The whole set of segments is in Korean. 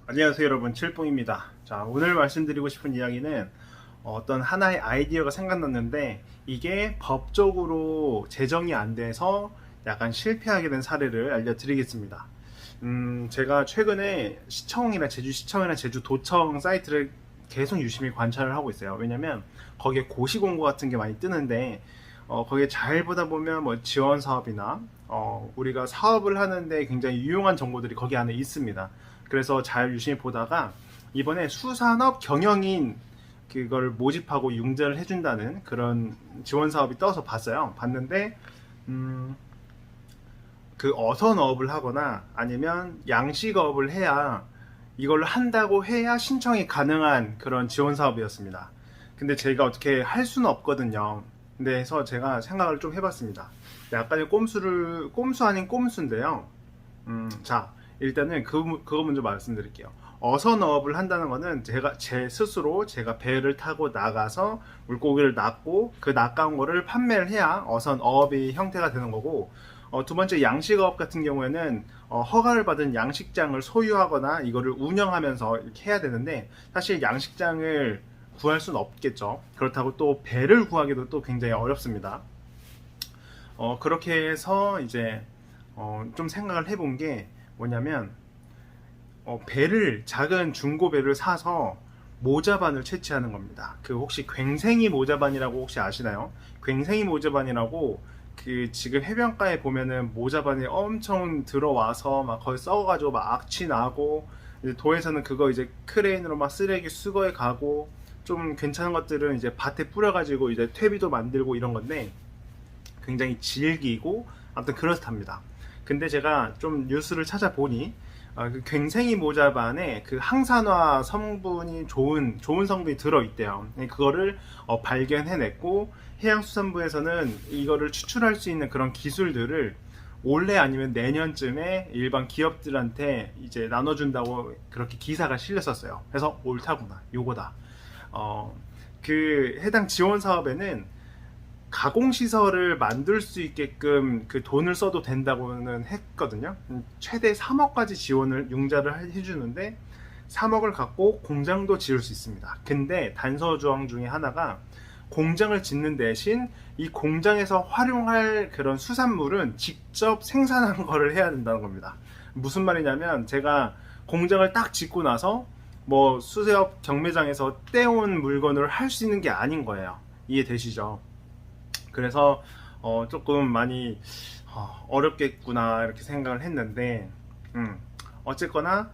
안녕하세요 여러분, 칠봉입니다. 자, 오늘 말씀드리고 싶은 이야기는 어떤 하나의 아이디어가 생각났는데 이게 법적으로 제정이 안 돼서 약간 실패하게 된 사례를 알려드리겠습니다. 제가 최근에 시청이나 제주시청이나 제주도청 사이트를 계속 유심히 관찰을 하고 있어요. 왜냐면 거기에 고시 공고 같은 게 많이 뜨는데 거기에 잘 보다 보면 뭐 지원 사업이나 우리가 사업을 하는데 굉장히 유용한 정보들이 거기 안에 있습니다. 그래서 잘 유심히 보다가 이번에 수산업 경영인 그걸 모집하고 융자를 해준다는 그런 지원 사업이 떠서 봤어요. 봤는데 그 어선어업을 하거나 아니면 양식어업을 해야 이걸 한다고 해야 신청이 가능한 그런 지원 사업이었습니다. 근데 제가 어떻게 할 수는 없거든요. 근데 해서 제가 생각을 좀 해봤습니다. 약간의 꼼수 아닌 꼼수인데요. 자, 일단은 그거 먼저 말씀드릴게요. 어선어업을 한다는 거는 제 스스로 제가 배를 타고 나가서 물고기를 낚고 그 낚아온 거를 판매를 해야 어선어업이 형태가 되는 거고, 두 번째 양식업 같은 경우에는 허가를 받은 양식장을 소유하거나 이거를 운영하면서 이렇게 해야 되는데, 사실 양식장을 구할 수는 없겠죠. 그렇다고 또 배를 구하기도 또 굉장히 어렵습니다. 그렇게 해서 이제 좀 생각을 해본 게 뭐냐면, 배를 작은 중고 배를 사서 모자반을 채취하는 겁니다. 그 혹시 괭생이 모자반이라고 혹시 아시나요? 괭생이 모자반이라고, 그 지금 해변가에 보면은 모자반이 엄청 들어와서 막 거의 썩어가지고 막 악취 나고, 이제 도에서는 그거 이제 크레인으로 막 쓰레기 수거해 가고, 좀 괜찮은 것들은 이제 밭에 뿌려가지고 이제 퇴비도 만들고 이런 건데 굉장히 질기고 아무튼 그렇답니다. 근데 제가 좀 뉴스를 찾아보니 그 괭생이 모자반에 그 항산화 성분이 좋은 성분이 들어있대요. 그거를 발견해냈고, 해양수산부에서는 이거를 추출할 수 있는 그런 기술들을 올해 아니면 내년쯤에 일반 기업들한테 이제 나눠준다고 그렇게 기사가 실렸었어요. 그래서 옳다구나, 요거다. 어, 그 해당 지원 사업에는 가공시설을 만들 수 있게끔 그 돈을 써도 된다고는 했거든요. 최대 3억까지 지원을 융자를 해주는데 3억을 갖고 공장도 지을 수 있습니다. 근데 단서 조항 중에 하나가, 공장을 짓는 대신 이 공장에서 활용할 그런 수산물은 직접 생산한 거를 해야 된다는 겁니다. 무슨 말이냐면, 제가 공장을 딱 짓고 나서 뭐 수세업 경매장에서 떼온 물건을 할 수 있는 게 아닌 거예요. 이해되시죠? 그래서 조금 많이 어렵겠구나 이렇게 생각을 했는데, 어쨌거나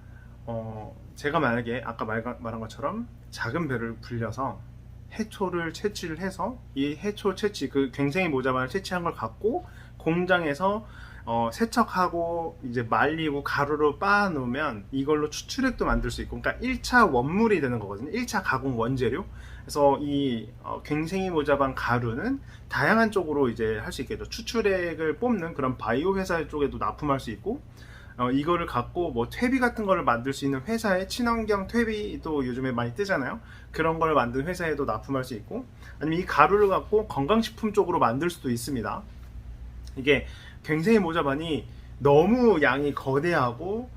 제가 만약에 아까 말한 것처럼 작은 배를 불려서 해초를 채취를 해서 이 해초 채취, 그 괭생이 모자반을 채취한 걸 갖고 공장에서 세척하고 이제 말리고 가루로 빻아 놓으면 이걸로 추출액도 만들 수 있고, 그러니까 1차 원물이 되는 거거든요. 1차 가공 원재료. 그래서 이 괭생이 모자반 가루는 다양한 쪽으로 이제 할 수 있겠죠. 추출액을 뽑는 그런 바이오 회사 쪽에도 납품할 수 있고, 이거를 갖고 뭐 퇴비 같은 거를 만들 수 있는 회사에, 친환경 퇴비도 요즘에 많이 뜨잖아요. 그런 걸 만든 회사에도 납품할 수 있고, 아니면 이 가루를 갖고 건강식품 쪽으로 만들 수도 있습니다. 이게 괭생이 모자반이 너무 양이 거대하고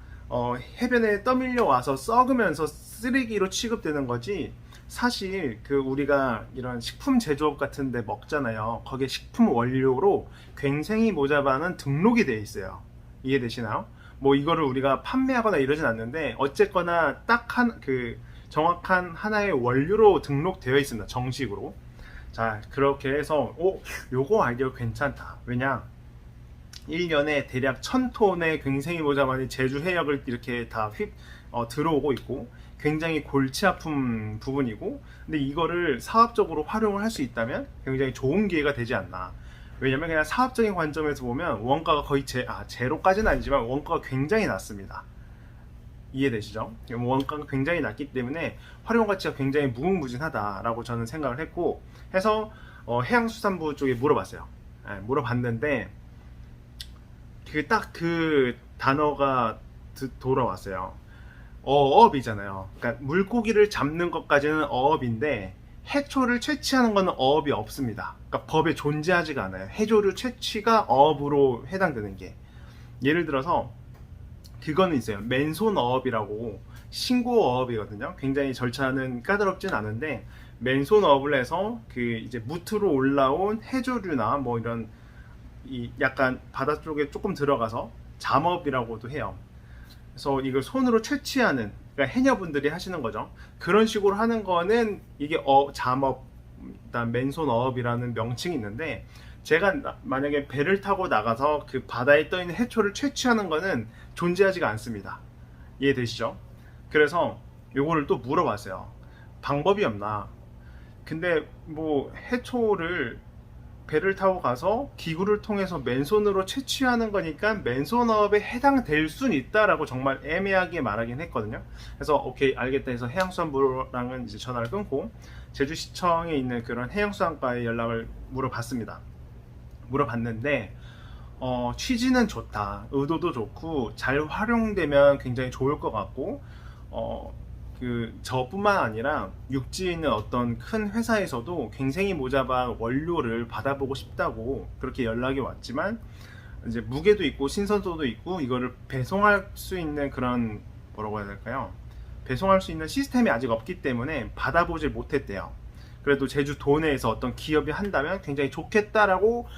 해변에 떠밀려 와서 썩으면서 쓰레기로 취급되는 거지, 사실 그 우리가 이런 식품 제조업 같은 데 먹잖아요. 거기에 식품 원료로 괭생이 모자반은 등록이 되어 있어요. 이해되시나요? 뭐 이거를 우리가 판매하거나 이러진 않는데 어쨌거나 딱 그 정확한 하나의 원료로 등록되어 있습니다. 정식으로. 자, 그렇게 해서 요거 아이디어 괜찮다. 왜냐, 1년에 대략 1000톤의 괭생이 모자만이 제주 해역을 이렇게 다 들어오고 있고, 굉장히 골치 아픈 부분이고, 근데 이거를 사업적으로 활용을 할 수 있다면 굉장히 좋은 기회가 되지 않나. 왜냐면 그냥 사업적인 관점에서 보면 원가가 거의 제로까지는 아니지만 원가가 굉장히 낮습니다. 이해되시죠? 원가가 굉장히 낮기 때문에 활용 가치가 굉장히 무궁무진하다라고 저는 생각을 했고, 해서 해양수산부 쪽에 물어봤어요. 물어봤는데 그 단어가 돌아왔어요. 어업이잖아요. 그러니까 물고기를 잡는 것까지는 어업인데 해초를 채취하는 것은 어업이 없습니다. 그러니까 법에 존재하지가 않아요. 해조류 채취가 어업으로 해당되는 게. 예를 들어서 그거는 있어요. 맨손 어업이라고 신고 어업이거든요. 굉장히 절차는 까다롭진 않은데 맨손 어업을 해서 그 이제 무트로 올라온 해조류나 뭐 이런 이 약간 바다 쪽에 조금 들어가서 잠업이라고도 해요. 그래서 이걸 손으로 채취하는, 그러니까 해녀분들이 하시는 거죠. 그런 식으로 하는 거는 이게 잠업, 일단 맨손 어업이라는 명칭이 있는데, 제가 만약에 배를 타고 나가서 그 바다에 떠 있는 해초를 채취하는 거는 존재하지가 않습니다. 이해되시죠? 그래서 요거를 또 물어봤어요. 방법이 없나? 근데 뭐 해초를 배를 타고 가서 기구를 통해서 맨손으로 채취하는 거니까 맨손업에 해당될 수는 있다라고 정말 애매하게 말하긴 했거든요. 그래서 오케이 알겠다 해서 해양수산부랑은 이제 전화를 끊고 제주시청에 있는 그런 해양수산과에 연락을 물어봤는데 취지는 좋다, 의도도 좋고 잘 활용되면 굉장히 좋을 것 같고 저뿐만 아니라 육지에 있는 어떤 큰 회사에서도 갱생이 모자반 원료를 받아보고 싶다고 그렇게 연락이 왔지만, 이제 무게도 있고 신선도도 있고 이거를 배송할 수 있는 그런, 뭐라고 해야 될까요? 배송할 수 있는 시스템이 아직 없기 때문에 받아보질 못했대요. 그래도 제주 도내에서 어떤 기업이 한다면 굉장히 좋겠다라고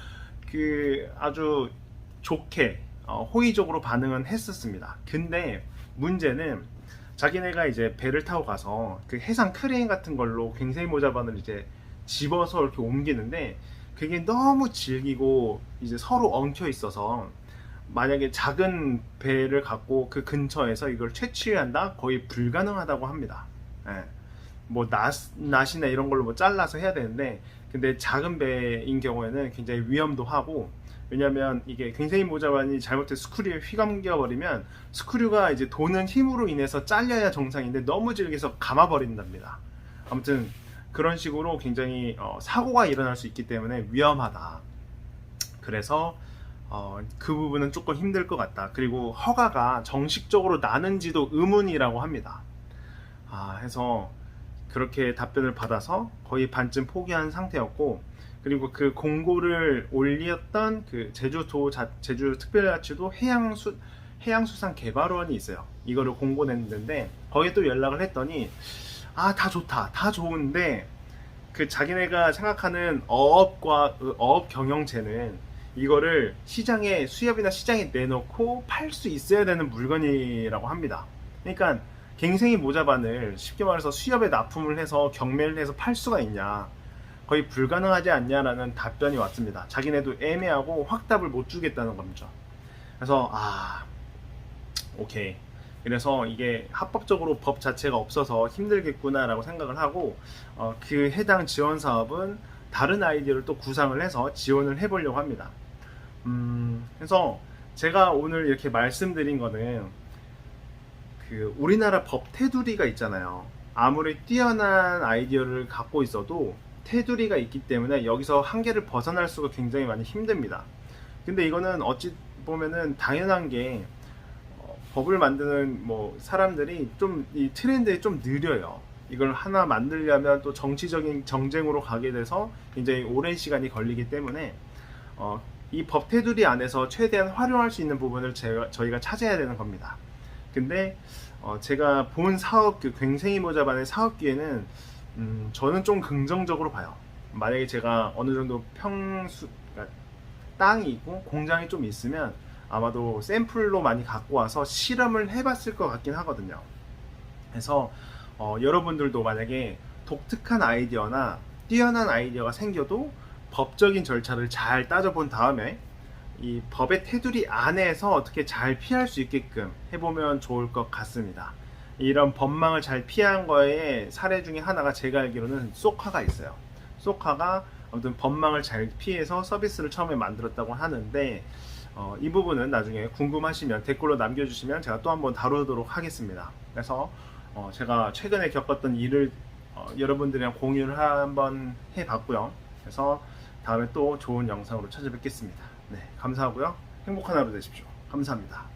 아주 좋게 호의적으로 반응은 했었습니다. 근데 문제는 자기네가 이제 배를 타고 가서 그 해상 크레인 같은 걸로 갱생이 모자반을 이제 집어서 이렇게 옮기는데 그게 너무 질기고 이제 서로 엉켜 있어서 만약에 작은 배를 갖고 그 근처에서 이걸 채취한다? 거의 불가능하다고 합니다. 예. 뭐 낫이나 이런 걸로 뭐 잘라서 해야 되는데, 근데 작은 배인 경우에는 굉장히 위험도 하고, 왜냐면 이게 갱생이 모자반이 잘못해서 스크류에 휘감겨 버리면 스크류가 이제 도는 힘으로 인해서 잘려야 정상인데 너무 질겨서 감아버린답니다. 아무튼 그런 식으로 굉장히 사고가 일어날 수 있기 때문에 위험하다. 그래서 그 부분은 조금 힘들 것 같다. 그리고 허가가 정식적으로 나는지도 의문이라고 합니다. 해서 그렇게 답변을 받아서 거의 반쯤 포기한 상태였고, 그리고 그 공고를 올렸던 그 제주특별자치도 해양수산개발원이 있어요. 이거를 공고 냈는데 거기에 또 연락을 했더니 다 좋다, 다 좋은데 그 자기네가 생각하는 어업과 어업 경영체는 이거를 시장에, 수협이나 시장에 내놓고 팔 수 있어야 되는 물건이라고 합니다. 그러니까 갱생이 모자반을 쉽게 말해서 수협에 납품을 해서 경매를 해서 팔 수가 있냐, 거의 불가능하지 않냐라는 답변이 왔습니다. 자기네도 애매하고 확답을 못 주겠다는 겁니다. 그래서 오케이, 그래서 이게 합법적으로 법 자체가 없어서 힘들겠구나 라고 생각을 하고 그 해당 지원 사업은 다른 아이디어를 또 구상을 해서 지원을 해보려고 합니다. 그래서 제가 오늘 이렇게 말씀드린 거는 우리나라 법 테두리가 있잖아요. 아무리 뛰어난 아이디어를 갖고 있어도 테두리가 있기 때문에 여기서 한계를 벗어날 수가 굉장히 많이 힘듭니다. 근데 이거는 어찌 보면은 당연한 게 법을 만드는 사람들이 좀 이 트렌드에 좀 느려요. 이걸 하나 만들려면 또 정치적인 정쟁으로 가게 돼서 굉장히 오랜 시간이 걸리기 때문에 이 법 테두리 안에서 최대한 활용할 수 있는 부분을 저희가 찾아야 되는 겁니다. 근데 제가 본 사업, 갱생이 모자반의 사업 기회는 저는 좀 긍정적으로 봐요. 만약에 제가 어느 정도 그러니까 땅이 있고 공장이 좀 있으면 아마도 샘플로 많이 갖고 와서 실험을 해봤을 것 같긴 하거든요. 그래서 여러분들도 만약에 독특한 아이디어나 뛰어난 아이디어가 생겨도 법적인 절차를 잘 따져본 다음에 이 법의 테두리 안에서 어떻게 잘 피할 수 있게끔 해보면 좋을 것 같습니다. 이런 법망을 잘 피한 거에 사례 중에 하나가 제가 알기로는 쏘카가 있어요. 쏘카가 아무튼 법망을 잘 피해서 서비스를 처음에 만들었다고 하는데 이 부분은 나중에 궁금하시면 댓글로 남겨주시면 제가 또 한번 다루도록 하겠습니다. 그래서 제가 최근에 겪었던 일을 여러분들이랑 공유를 한번 해봤고요. 그래서 다음에 또 좋은 영상으로 찾아뵙겠습니다. 네, 감사하고요. 행복한 하루 되십시오. 감사합니다.